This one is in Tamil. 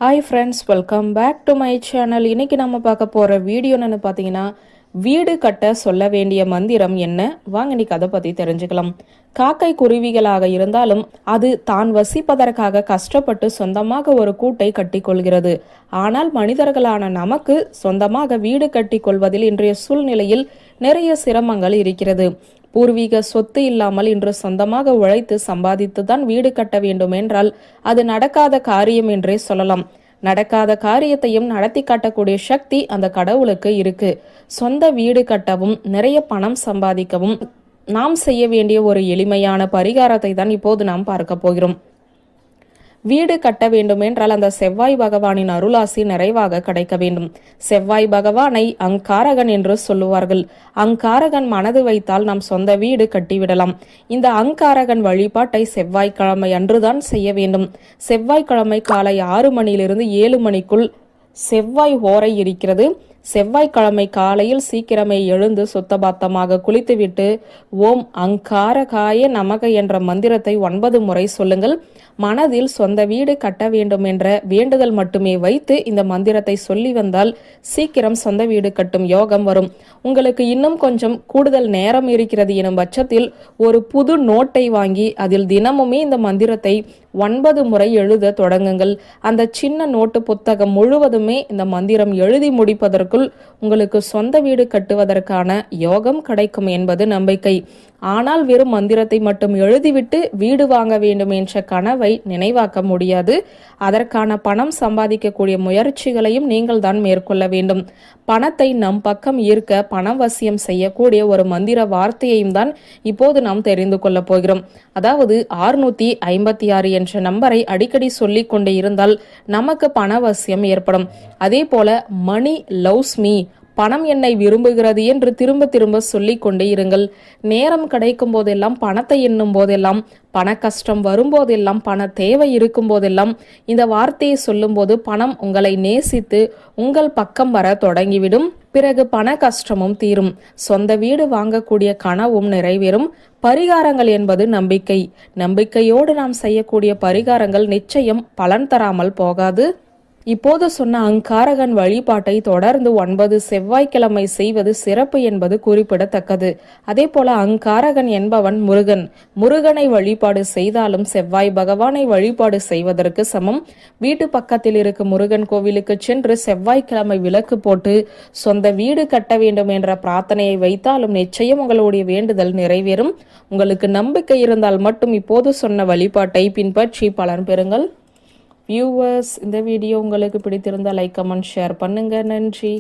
Hi friends, welcome back to my channel. இன்னைக்கு நம்ம பார்க்க போகிற வீடியோ என்னென்னு பார்த்தீங்கன்னா, வீடு கட்ட சொல்ல வேண்டிய மந்திரம் என்ன? வாங்க இன்னைக்கு அதை பற்றி தெரிஞ்சுக்கலாம். காக்கை குருவிகளாக இருந்தாலும் அது தான் வசிப்பதற்காக கஷ்டப்பட்டு சொந்தமாக ஒரு கூட்டை கட்டி கொள்கிறது. ஆனால் மனிதர்களான நமக்கு சொந்தமாக வீடு கட்டி கொள்வதில் இன்றைய சூழ்நிலையில் நிறைய சிரமங்கள் இருக்கிறது. பூர்வீக சொத்து இல்லாமல் இன்று சொந்தமாக உழைத்து சம்பாதித்துதான் வீடு கட்ட வேண்டும் என்றால் அது நடக்காத காரியம் என்றே சொல்லலாம். நடக்காத காரியத்தையும் நடத்தி காட்டக்கூடிய சக்தி அந்த கடவுளுக்கு இருக்கு. சொந்த வீடு கட்டவும் நிறைய பணம் சம்பாதிக்கவும் நாம் செய்ய வேண்டிய ஒரு எளிமையான பரிகாரத்தை தான் இப்போது நாம் பார்க்க போகிறோம். வீடு கட்ட வேண்டும் என்றால் அந்த செவ்வாய் பகவானின் அருளாசி நிறைவாக கிடைக்க வேண்டும். செவ்வாய் பகவானை அங்காரகன் என்று சொல்லுவார்கள். அங்காரகன் மனது வைத்தால் நாம் சொந்த வீடு கட்டிவிடலாம். இந்த அங்காரகன் வழிபாட்டை செவ்வாய்க்கிழமை அன்றுதான் செய்ய வேண்டும். செவ்வாய்க்கிழமை காலை 6 மணியிலிருந்து 7 மணிக்குள் செவ்வாய் ஹோரை இருக்கிறது. செவ்வாய்க்கிழமை காலையில் சீக்கிரமே எழுந்து சுத்தபாத்தமாக குளித்துவிட்டு ஓம் அங்காரகாய நமக என்ற மந்திரத்தை 9 முறை சொல்லுங்கள். மனதில் சொந்த வீடு கட்ட வேண்டும் என்ற வேண்டுதல் மட்டுமே வைத்து இந்த மந்திரத்தை சொல்லி வந்தால் சீக்கிரம் சொந்த வீடு கட்டும் யோகம் வரும். உங்களுக்கு இன்னும் கொஞ்சம் கூடுதல் நேரம் இருக்கிறது எனும் பட்சத்தில் ஒரு புது நோட்டை வாங்கி அதில் தினமுமே இந்த மந்திரத்தை 9 முறை எழுத தொடங்குங்கள். அந்த சின்ன நோட்டு புத்தகம் முழுவதுமே இந்த மந்திரம் எழுதி முடிப்பதற்குள் உங்களுக்கு சொந்த வீடு கட்டுவதற்கான யோகம் கிடைக்கும் என்பது நம்பிக்கை. ஆனால் வெறும் மந்திரத்தை மட்டும் எழுதிவிட்டு வீடு வாங்க வேண்டும் என்ற கனவை நினைவாக்க முடியாது. அதற்கான பணம் சம்பாதிக்கக்கூடிய முயற்சிகளையும் நீங்கள் தான் மேற்கொள்ள வேண்டும். பணத்தை நம் பக்கம் ஈர்க்க பணவசியம் செய்யக்கூடிய ஒரு மந்திர வார்த்தையையும் தான் இப்போது நாம் தெரிந்து கொள்ள போகிறோம். அதாவது 656 என்ற நம்பரை அடிக்கடி சொல்லிக் கொண்டே இருந்தால் நமக்கு பணவசியம் ஏற்படும். அதே போல மணி லவ்ஸ் மீ, பணம் என்னை விரும்புகிறது என்று திரும்ப திரும்ப சொல்லிக் கொண்டே இருங்கள். நேரம் கிடைக்கும் போதெல்லாம், பணத்தை எண்ணும் போதெல்லாம், பண கஷ்டம் வரும்போதெல்லாம், பண தேவை இருக்கும் போதெல்லாம் இந்த வார்த்தையை சொல்லும் போது பணம் உங்களை நேசித்து உங்கள் பக்கம் வர தொடங்கிவிடும். பிறகு பண கஷ்டமும் தீரும். சொந்த வீடு வாங்கக்கூடிய கனவும் நிறைவேறும். பரிகாரங்கள் என்பது நம்பிக்கை. நம்பிக்கையோடு நாம் செய்யக்கூடிய பரிகாரங்கள் நிச்சயம் பலன் தராமல் போகாது. இப்போது சொன்ன அங்காரகன் வழிபாட்டை தொடர்ந்து 9 செவ்வாய்க்கிழமை செய்வது சிறப்பு என்பது குறிப்பிடத்தக்கது. அதே போல அங்காரகன் என்பவன் முருகன். முருகனை வழிபாடு செய்தாலும் செவ்வாய் பகவானை வழிபாடு செய்வதற்கு சமம். வீட்டு பக்கத்தில் இருக்கும் முருகன் கோவிலுக்கு சென்று செவ்வாய்க்கிழமை விளக்கு போட்டு சொந்த வீடு கட்ட வேண்டும் என்ற பிரார்த்தனையை வைத்தாலும் நிச்சயம் உங்களுடைய வேண்டுதல் நிறைவேறும். உங்களுக்கு நம்பிக்கை இருந்தால் மட்டும் இப்போது சொன்ன வழிபாட்டை பின்பற்றி பலன் பெறுங்கள். வியூவர்ஸ், இந்த வீடியோ உங்களுக்கு பிடித்திருந்தால் லைக், கமெண்ட், ஷேர் பண்ணுங்க. நன்றி.